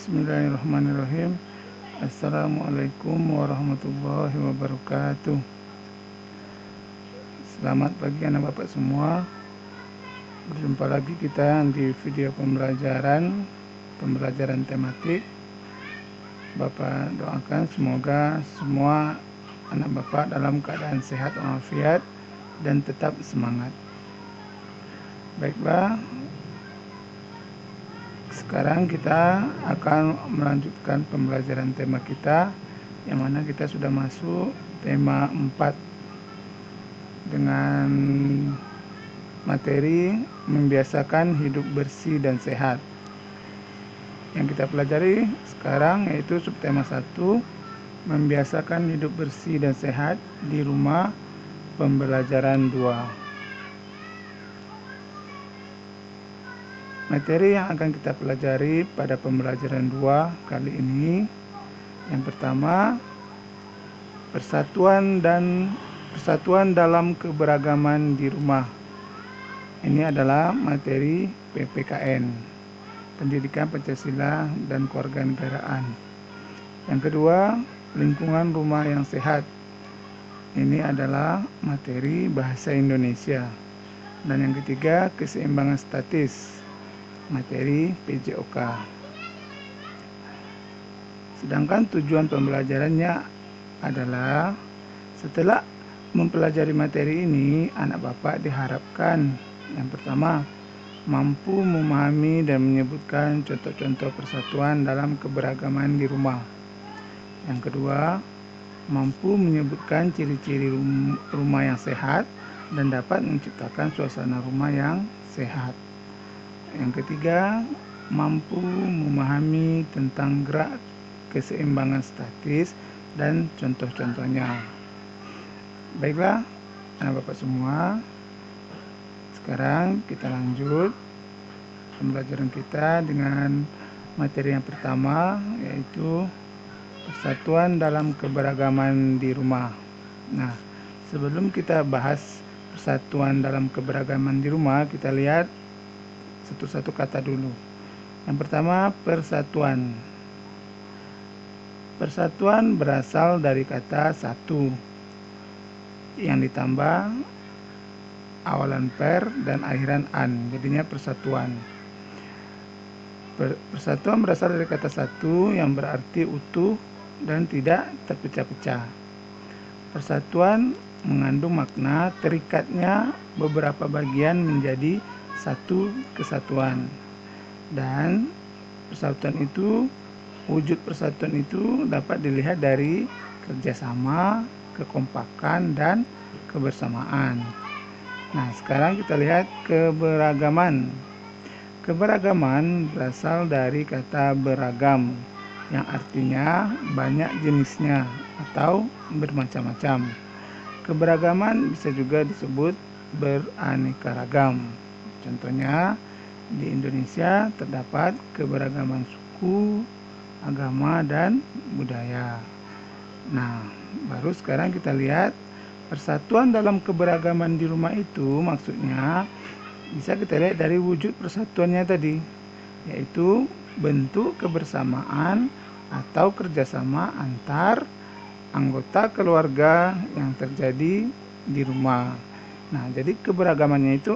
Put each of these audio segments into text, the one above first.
Bismillahirrahmanirrahim. Assalamualaikum warahmatullahi wabarakatuh. Selamat pagi anak bapak semua. Berjumpa lagi kita di video pembelajaran tematik. Bapak doakan semoga semua anak bapak dalam keadaan sehat walafiat dan tetap semangat. Baiklah, sekarang kita akan melanjutkan pembelajaran tema kita, yang mana kita sudah masuk tema 4 dengan materi membiasakan hidup bersih dan sehat. Yang kita pelajari sekarang yaitu subtema 1, membiasakan hidup bersih dan sehat di rumah pembelajaran 2. Materi yang akan kita pelajari pada pembelajaran 2 kali ini, yang pertama, persatuan dalam keberagaman di rumah. Ini adalah materi PPKN, Pendidikan Pancasila dan Kewarganegaraan. Yang kedua, lingkungan rumah yang sehat. Ini adalah materi bahasa Indonesia. Dan yang ketiga, keseimbangan statis, materi PJOK. Sedangkan tujuan pembelajarannya adalah setelah mempelajari materi ini, anak bapak diharapkan yang pertama, mampu memahami dan menyebutkan contoh-contoh persatuan dalam keberagaman di rumah. Yang kedua, mampu menyebutkan ciri-ciri rumah yang sehat dan dapat menciptakan suasana rumah yang sehat. Yang ketiga, mampu memahami tentang gerak keseimbangan statis dan contoh-contohnya. Baiklah, anak bapak semua, sekarang kita lanjut pembelajaran kita dengan materi yang pertama, yaitu persatuan dalam keberagaman di rumah. Nah, sebelum kita bahas persatuan dalam keberagaman di rumah, kita lihat satu-satu kata dulu. Yang pertama, persatuan. Persatuan berasal dari kata satu yang ditambah awalan per dan akhiran an, jadinya persatuan. Persatuan berasal dari kata satu yang berarti utuh dan tidak terpecah-pecah. Persatuan mengandung makna terikatnya beberapa bagian menjadi satu kesatuan, dan wujud persatuan itu dapat dilihat dari kerjasama, kekompakan, dan kebersamaan. Nah, sekarang kita lihat keberagaman. Keberagaman berasal dari kata beragam, yang artinya banyak jenisnya atau bermacam-macam. Keberagaman bisa juga disebut beraneka ragam. Contohnya, di Indonesia terdapat keberagaman suku, agama, dan budaya. Nah, baru sekarang kita lihat persatuan dalam keberagaman di rumah itu maksudnya bisa kita lihat dari wujud persatuannya tadi, yaitu bentuk kebersamaan atau kerjasama antar anggota keluarga yang terjadi di rumah. Nah, jadi keberagamannya itu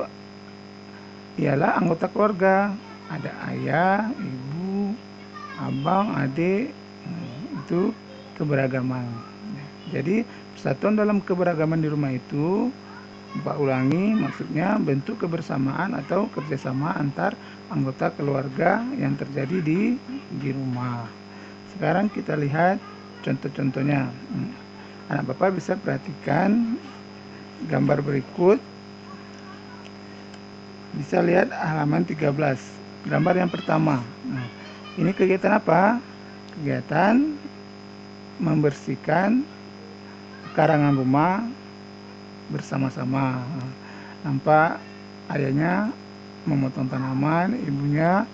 ialah anggota keluarga, ada ayah, ibu, abang, adik, itu keberagaman. Jadi persatuan dalam keberagaman di rumah itu, Bapak ulangi, maksudnya bentuk kebersamaan atau kerjasama antar anggota keluarga yang terjadi di rumah. Sekarang kita lihat contoh-contohnya. Anak bapak bisa perhatikan gambar berikut. Bisa lihat halaman 13, gambar yang pertama. Nah, ini kegiatan apa? Kegiatan membersihkan pekarangan rumah bersama-sama. Nampak ayahnya memotong tanaman, ibunya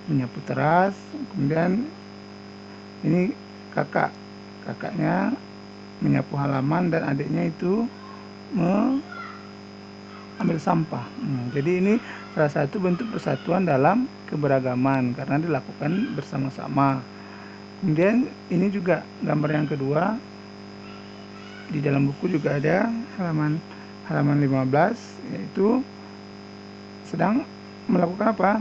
menyapu teras, kemudian ini kakaknya menyapu halaman, dan adiknya itu ambil sampah. Jadi ini salah satu bentuk persatuan dalam keberagaman karena dilakukan bersama-sama. Kemudian ini juga gambar yang kedua, di dalam buku juga ada halaman 15, yaitu sedang melakukan apa?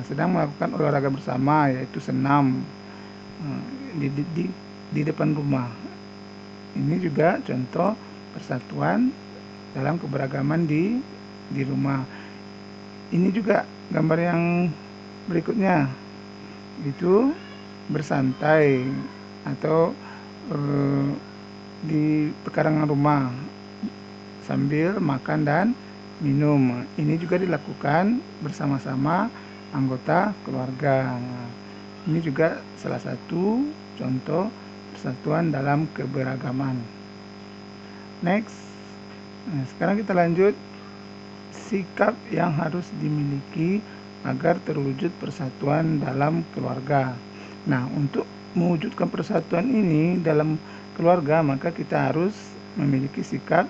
Sedang melakukan olahraga bersama, yaitu senam di depan rumah. Ini juga contoh persatuan dalam keberagaman di rumah. Ini juga gambar yang berikutnya, itu bersantai atau di pekarangan rumah sambil makan dan minum. Ini juga dilakukan bersama-sama anggota keluarga. Ini juga salah satu contoh persatuan dalam keberagaman. Next, sekarang kita lanjut sikap yang harus dimiliki agar terwujud persatuan dalam keluarga. Nah, untuk mewujudkan persatuan ini dalam keluarga, maka kita harus memiliki sikap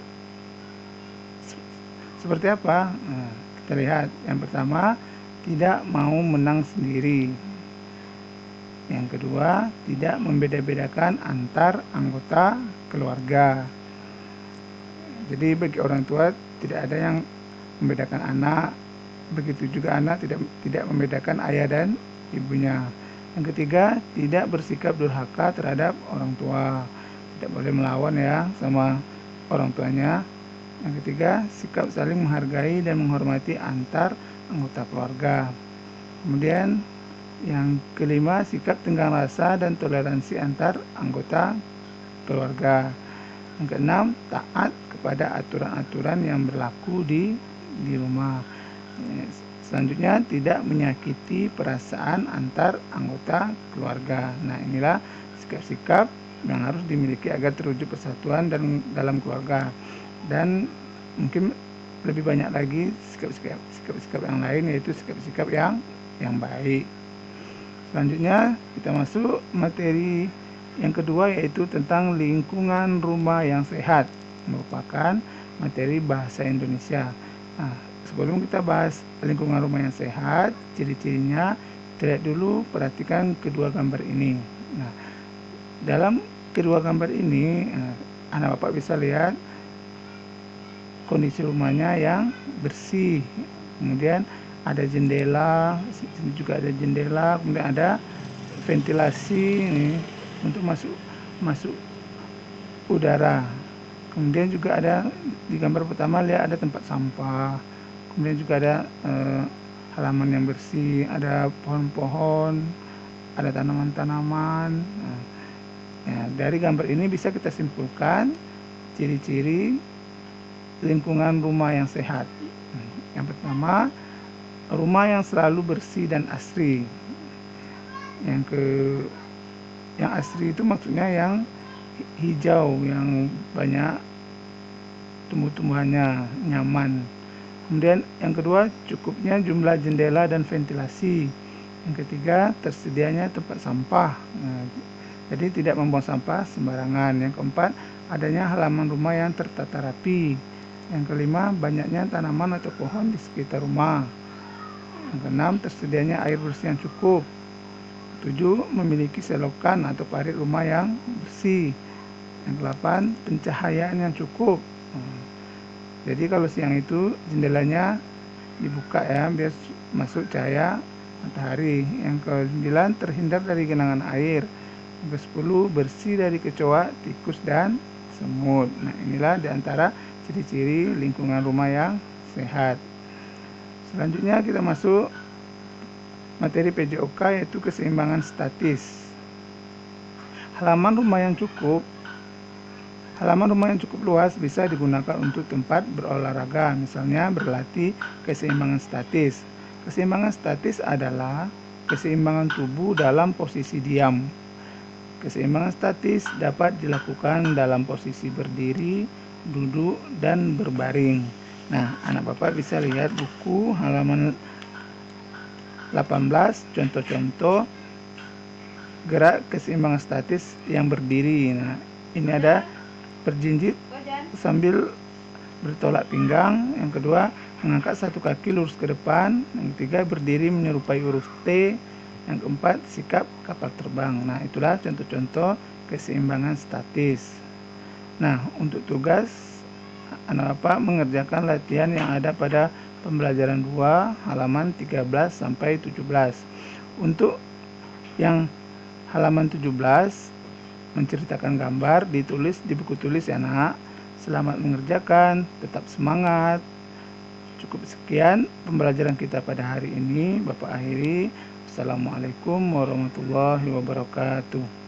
seperti apa? Kita lihat. Yang pertama, tidak mau menang sendiri. Yang kedua, tidak membeda-bedakan antar anggota keluarga. Jadi bagi orang tua tidak ada yang membedakan anak, begitu juga anak tidak membedakan ayah dan ibunya. Yang ketiga, tidak bersikap durhaka terhadap orang tua, tidak boleh melawan ya sama orang tuanya. Yang ketiga, sikap saling menghargai dan menghormati antar anggota keluarga. Kemudian yang kelima, sikap tenggang rasa dan toleransi antar anggota keluarga. Yang keenam, taat kepada aturan-aturan yang berlaku di rumah. Selanjutnya, tidak menyakiti perasaan antar anggota keluarga. Nah, inilah sikap-sikap yang harus dimiliki agar terwujud persatuan dan dalam keluarga. Dan mungkin lebih banyak lagi sikap-sikap yang lain, yaitu sikap-sikap yang baik. Selanjutnya kita masuk materi yang kedua, yaitu tentang lingkungan rumah yang sehat, merupakan materi bahasa Indonesia. Nah, sebelum kita bahas lingkungan rumah yang sehat, ciri-cirinya, kita lihat dulu, perhatikan kedua gambar ini. Nah, dalam kedua gambar ini, anak bapak bisa lihat kondisi rumahnya yang bersih. Kemudian ada jendela, sini juga ada jendela, kemudian ada ventilasi ini untuk masuk udara. Kemudian juga ada di gambar pertama, lihat ada tempat sampah. Kemudian juga ada halaman yang bersih, ada pohon-pohon, ada tanaman-tanaman. Dari gambar ini bisa kita simpulkan ciri-ciri lingkungan rumah yang sehat. Yang pertama, rumah yang selalu bersih dan asri. Yang asri itu maksudnya yang hijau, yang banyak tumbuh-tumbuhannya, nyaman. Kemudian yang kedua, cukupnya jumlah jendela dan ventilasi. Yang ketiga, tersedianya tempat sampah. Jadi tidak membuang sampah sembarangan. Yang keempat, adanya halaman rumah yang tertata rapi. Yang kelima, banyaknya tanaman atau pohon di sekitar rumah. Yang keenam, tersedianya air bersih yang cukup. Ketujuh, memiliki selokan atau parit rumah yang bersih. Yang delapan, pencahayaan yang cukup. Jadi kalau siang itu jendelanya dibuka ya, biar masuk cahaya matahari. Yang ke-9, terhindar dari genangan air. Yang ke-10, bersih dari kecoa, tikus, dan semut. Nah, inilah diantara ciri-ciri lingkungan rumah yang sehat. Selanjutnya kita masuk materi PJOK, yaitu keseimbangan statis. Halaman rumah yang cukup luas bisa digunakan untuk tempat berolahraga, misalnya berlatih keseimbangan statis. Keseimbangan statis adalah keseimbangan tubuh dalam posisi diam. Keseimbangan statis dapat dilakukan dalam posisi berdiri, duduk, dan berbaring. Nah, anak bapak bisa lihat buku halaman 18, contoh-contoh gerak keseimbangan statis yang berdiri. Nah, ini ada berjinjit sambil bertolak pinggang. Yang kedua, Mengangkat satu kaki lurus ke depan. Yang ketiga, berdiri menyerupai huruf T. Yang keempat, sikap kapal terbang. Nah, itulah contoh-contoh keseimbangan statis. Nah, untuk tugas, anak Bapak mengerjakan latihan yang ada pada pembelajaran 2, halaman 13 sampai 17. Untuk yang halaman 17, menceritakan gambar, ditulis di buku tulis ya nak. Selamat mengerjakan, tetap semangat. Cukup sekian pembelajaran kita pada hari ini. Bapak akhiri. Assalamualaikum warahmatullahi wabarakatuh.